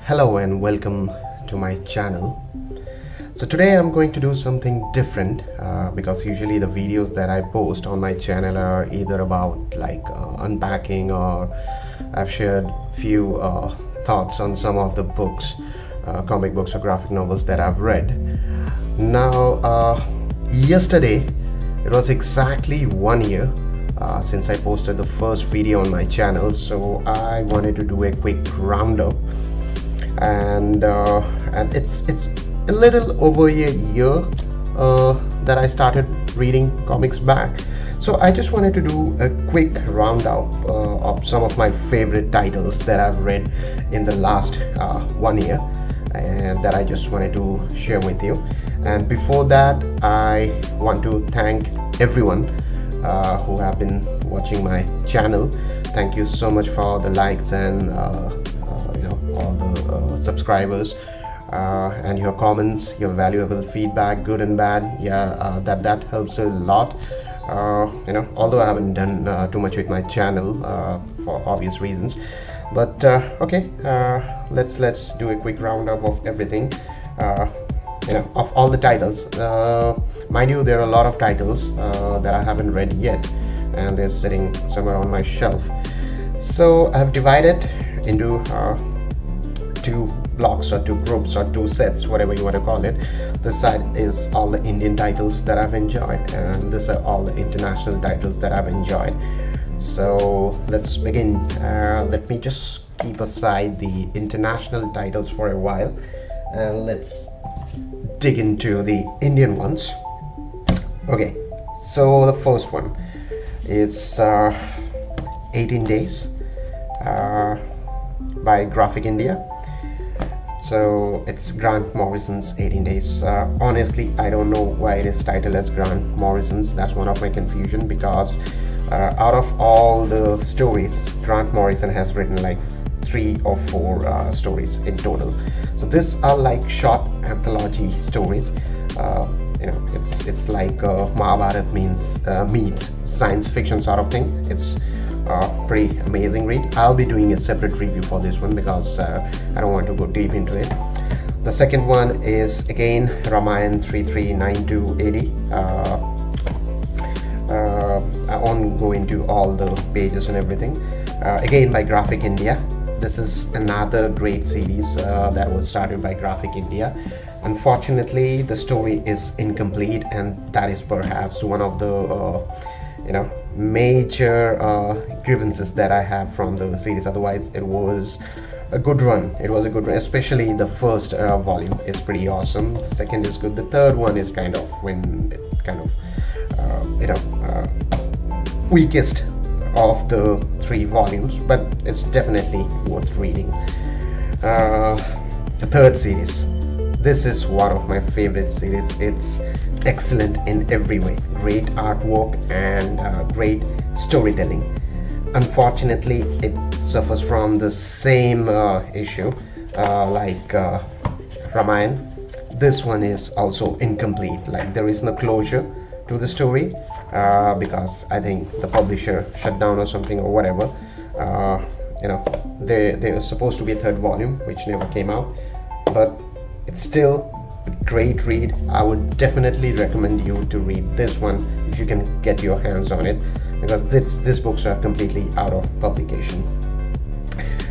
Hello and welcome to my channel. So today I'm going to do something different because usually the videos that I post on my channel are either about unpacking, or I've shared few thoughts on some of the books, comic books or graphic novels that I've read. Now yesterday it was exactly 1 year since I posted the first video on my channel, so I wanted to do a quick roundup, and it's a little over a year that I started reading comics back. So I just wanted to do a quick roundup of some of my favorite titles that I've read in the last 1 year, and that I just wanted to share with you. And before that, I want to thank everyone who have been watching my channel. Thank you so much for the likes and all the subscribers and your comments, your valuable feedback, good and bad. That helps a lot. Although I haven't done too much with my channel for obvious reasons, but okay, let's do a quick roundup of everything. Of all the titles. Mind you, there are a lot of titles that I haven't read yet, and they're sitting somewhere on my shelf. So I've divided into two blocks or two groups or two sets, whatever you want to call it. This side is all the Indian titles that I've enjoyed, and these are all the international titles that I've enjoyed. So let's begin. Let me just keep aside the international titles for a while, and let's dig into the Indian ones. Okay, so the first one is 18 Days by Graphic India. So it's Grant Morrison's 18 Days. Honestly, I don't know why it is titled as Grant Morrison's. That's one of my confusion, because out of all the stories, Grant Morrison has written like 3 or 4 stories in total. So these are like short anthology stories. It's like Mahabharata meets science fiction sort of thing. It's pretty amazing read. I'll be doing a separate review for this one because I don't want to go deep into it. The second one is again RAMAYAN 339280. I won't go into all the pages and everything. Again by Graphic India. This is another great series that was started by Graphic India. Unfortunately, the story is incomplete, and that is perhaps one of the major grievances that I have from the series. Otherwise, it was a good run. It was a good run, especially the first volume is pretty awesome. The second is good. The third one is weakest of the 3 volumes, but it's definitely worth reading. The third series, this is one of my favorite series. It's excellent in every way. Great artwork and great storytelling. Unfortunately, it suffers from the same issue like Ramayan. This one is also incomplete. Like, there is no closure to the story because I think the publisher shut down or something or whatever. There was supposed to be a 3rd volume which never came out, but it's still a great read. I would definitely recommend you to read this one if you can get your hands on it, because these books are completely out of publication.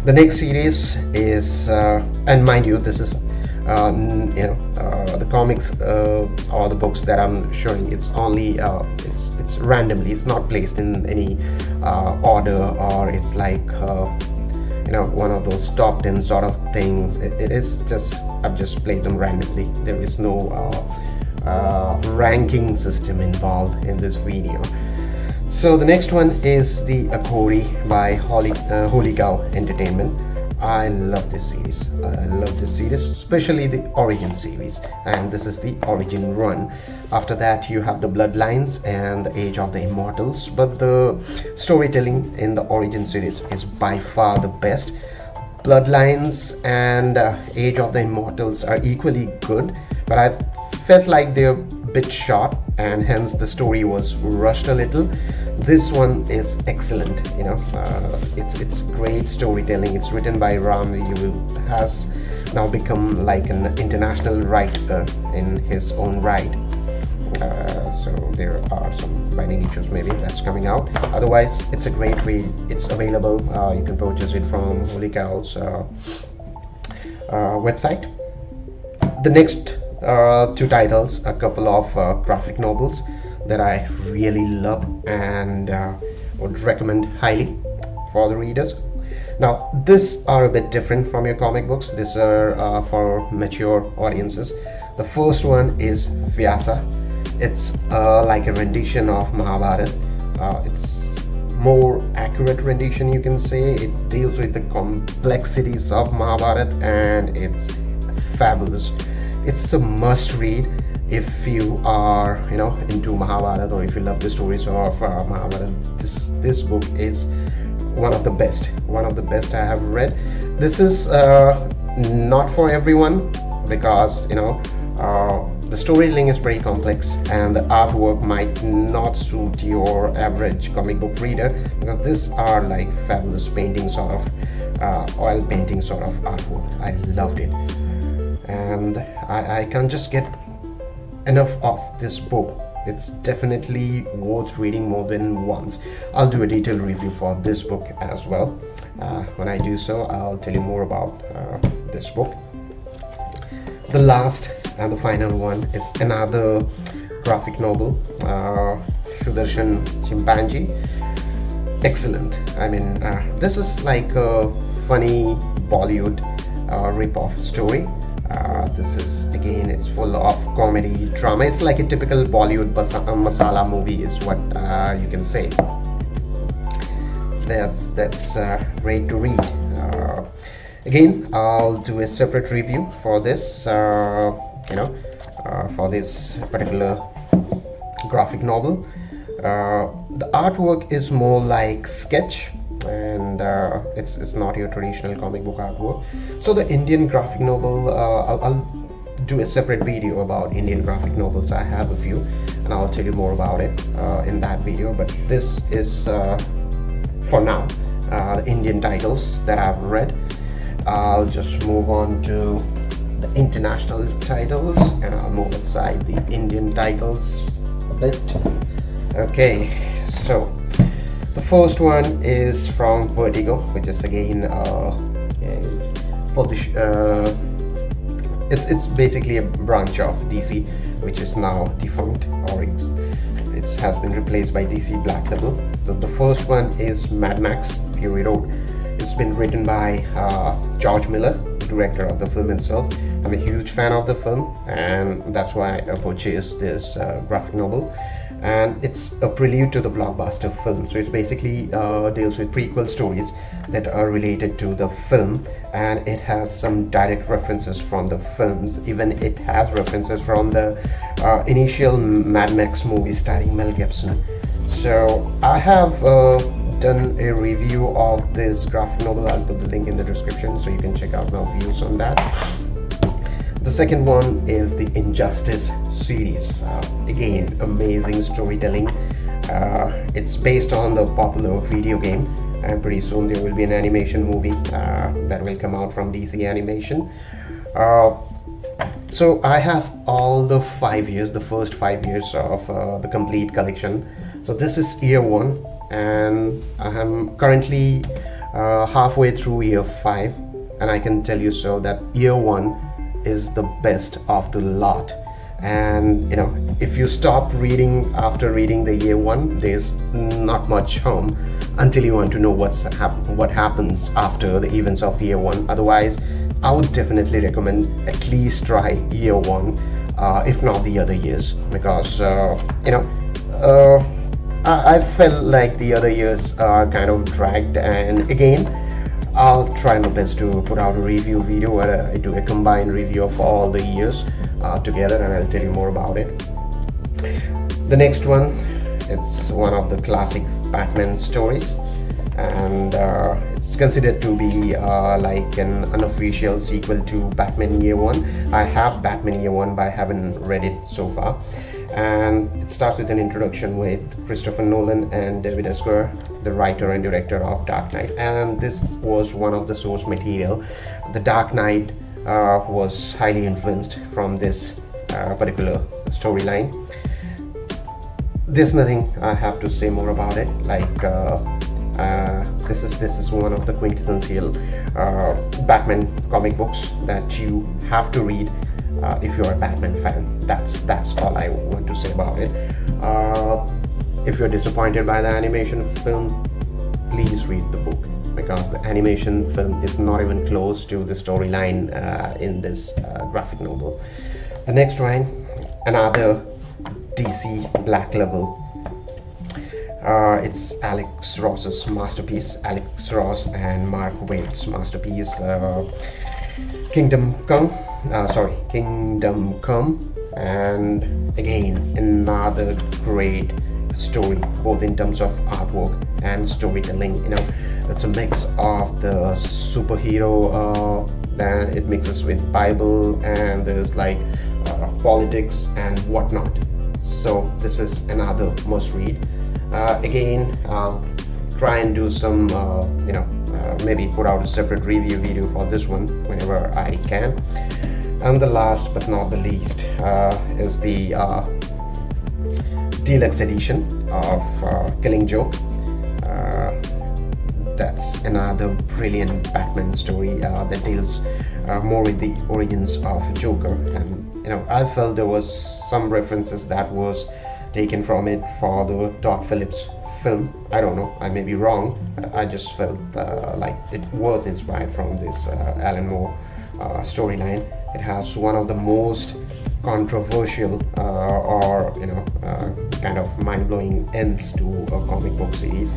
The next series is and mind you, this is the comics or the books that I'm showing, it's only it's randomly, it's not placed in any order, or it's like one of those top 10 sort of things. It is just, I've just played them randomly. There is no ranking system involved in this video. So the next one is the Aghori by Holy Cow Entertainment. I love this series. Especially the Origin series, and this is the Origin run. After that, you have the Bloodlines and the Age of the Immortals, but the storytelling in the Origin series is by far the best. Bloodlines and Age of the Immortals are equally good, but I felt like they're bit short, and hence the story was rushed a little. This one is excellent, you know. It's great storytelling. It's written by RAMAYAN, who has now become like an international writer in his own right. So there are some binding issues maybe that's coming out. Otherwise, it's a great read. It's available. You can purchase it from Holy Cow's website. The next two titles, a couple of graphic novels that I really love and would recommend highly for the readers. Now, these are a bit different from your comic books. These are for mature audiences. The first one is VYASA. It's like a rendition of Mahabharata. It's more accurate rendition, you can say. It deals with the complexities of Mahabharata, and it's fabulous. It's a must read if you are, you know, into Mahabharata, or if you love the stories of Mahabharata. This book is one of the best I have read. This is not for everyone, because, you know, the storytelling is very complex, and the artwork might not suit your average comic book reader, because these are like fabulous painting sort of oil painting sort of artwork. I loved it, and I can't just get enough of this book. It's definitely worth reading more than once. I'll do a detailed review for this book as well. When I do so, I'll tell you more about this book. The last and the final one is another graphic novel, Sudarshan Chimpanzee. Excellent. I mean, this is like a funny Bollywood rip-off story. This is, again, it's full of comedy, drama. It's like a typical Bollywood masala movie is what you can say. That's great to read. Again, I'll do a separate review for this, for this particular graphic novel. The artwork is more like sketch, and it's not your traditional comic book artwork. So the Indian graphic novel, I'll do a separate video about Indian graphic novels. I have a few, and I'll tell you more about it in that video. But this is for now the Indian titles that I've read. I'll just move on to the international titles, and I'll move aside the Indian titles a bit. Okay, so the first one is from Vertigo, which is again it's basically a branch of DC, which is now defunct, or it has been replaced by DC Black Label. So the first one is MADMAX Fury Road. It's been written by George Miller, the director of the film itself. I'm a huge fan of the film, and that's why I purchased this graphic novel. And it's a prelude to the blockbuster film. So it's basically deals with prequel stories that are related to the film, and it has some direct references from the films. Even it has references from the initial Mad Max movie starring Mel Gibson. So I have done a review of this graphic novel. I'll put the link in the description so you can check out my views on that. The second one is the Injustice series. Again, amazing storytelling. It's based on the popular video game, and pretty soon there will be an animation movie that will come out from DC Animation. So I have all the 5 years, the first 5 years of the complete collection. So this is year 1, and I am currently halfway through year 5, and I can tell you so that year 1 is the best of the lot. And you know, if you stop reading after reading the year 1, there's not much harm until you want to know what happens after the events of year 1. Otherwise, I would definitely recommend at least try year 1, if not the other years, because I felt like the other years are kind of dragged. And again, I'll try my best to put out a review video where I do a combined review of all the years together, and I'll tell you more about it. The next one, it's one of the classic Batman stories, and it's considered to be like an unofficial sequel to Batman Year 1. I have Batman Year 1, but I haven't read it so far. and it starts with an introduction with Christopher Nolan and David S. Goyer, the writer and director of Dark Knight, and this was one of the source material. The Dark Knight was highly influenced from this particular storyline. There's nothing I have to say more about it. Like this is one of the quintessential Batman comic books that you have to read if you're a Batman fan. That's all I want to say about it. If you're disappointed by the animation film, please read the book, because the animation film is not even close to the storyline in this graphic novel. The next one, another DC Black Label. It's Alex Ross's masterpiece, Alex Ross and Mark Waid's masterpiece, Kingdom Come, and again another great story, both in terms of artwork and storytelling. You know, it's a mix of the superhero, then it mixes with Bible, and there's like politics and whatnot. So this is another must read. Again, I'll try and do some maybe put out a separate review video for this one whenever I can. And the last but not the least is the deluxe edition of Killing Joke. That's another brilliant Batman story that deals more with the origins of Joker, and I felt there was some references that was taken from it for the Todd Phillips film. I don't know, I may be wrong. I just felt like it was inspired from this Alan Moore storyline. It has one of the most controversial kind of mind-blowing ends to a comic book series.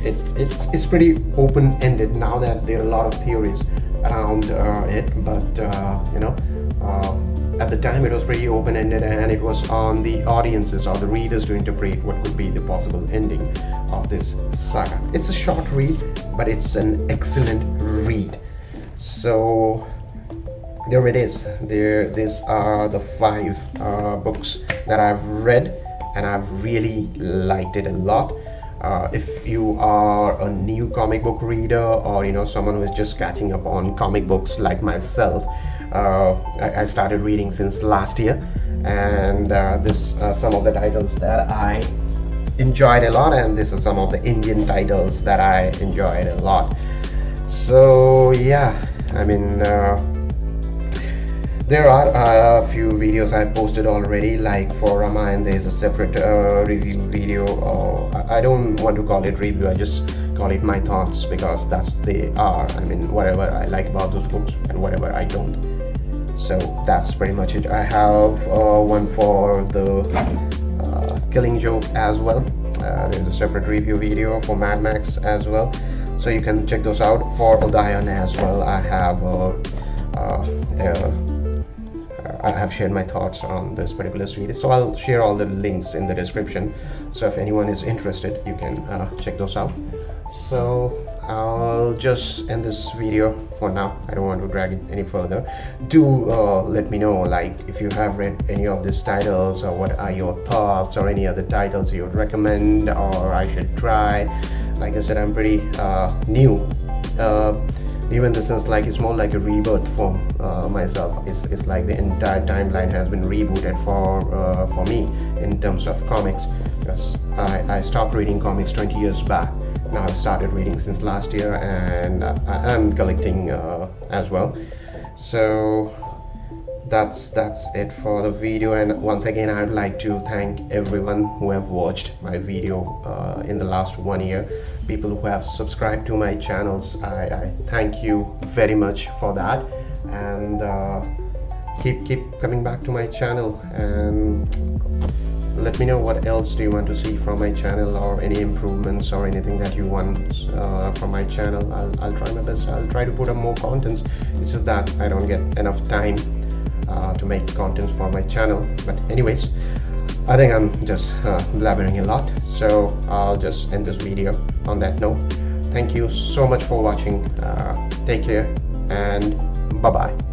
It's pretty open-ended now that there are a lot of theories around it, but at the time it was pretty open-ended, and it was on the audiences or the readers to interpret what could be the possible ending of this saga. It's a short read, but it's an excellent read. So there it is. These are the 5 books that I've read, and I've really liked it a lot. If you are a new comic book reader, or someone who is just catching up on comic books like myself, I started reading since last year, and this some of the titles that I enjoyed a lot, and this is some of the Indian titles that I enjoyed a lot. So yeah, I mean, there are a few videos I posted already. Like for Ramayan, there's a separate review video. I don't want to call it review, I just call it my thoughts, because that's they are. I mean, whatever I like about those books and whatever I don't. So that's pretty much it. I have one for the Killing Joke as well. There's a separate review video for MADMAX as well, so you can check those out. For ODAYAN as well, I have shared my thoughts on this particular series, so I'll share all the links in the description, so if anyone is interested, you can check those out. So I'll just end this video for now. I don't want to drag it any further. Do let me know, like, if you have read any of these titles, or what are your thoughts, or any other titles you would recommend or I should try. Like I said, I'm pretty new, even in the sense, like, it's more like a rebirth for myself. It's like the entire timeline has been rebooted for me in terms of comics, because I stopped reading comics 20 years back. Now I've started reading since last year, and I'm collecting as well. So that's it for the video, and once again I'd like to thank everyone who have watched my video in the last 1 year. People who have subscribed to my channels, I thank you very much for that, and keep coming back to my channel, and let me know what else do you want to see from my channel, or any improvements or anything that you want from my channel. I'll try my best. I'll try to put up more contents. It's just that I don't get enough time to make contents for my channel. But anyways, I think I'm just blabbering a lot, so I'll just end this video on that note. Thank you so much for watching. Take care, and bye bye.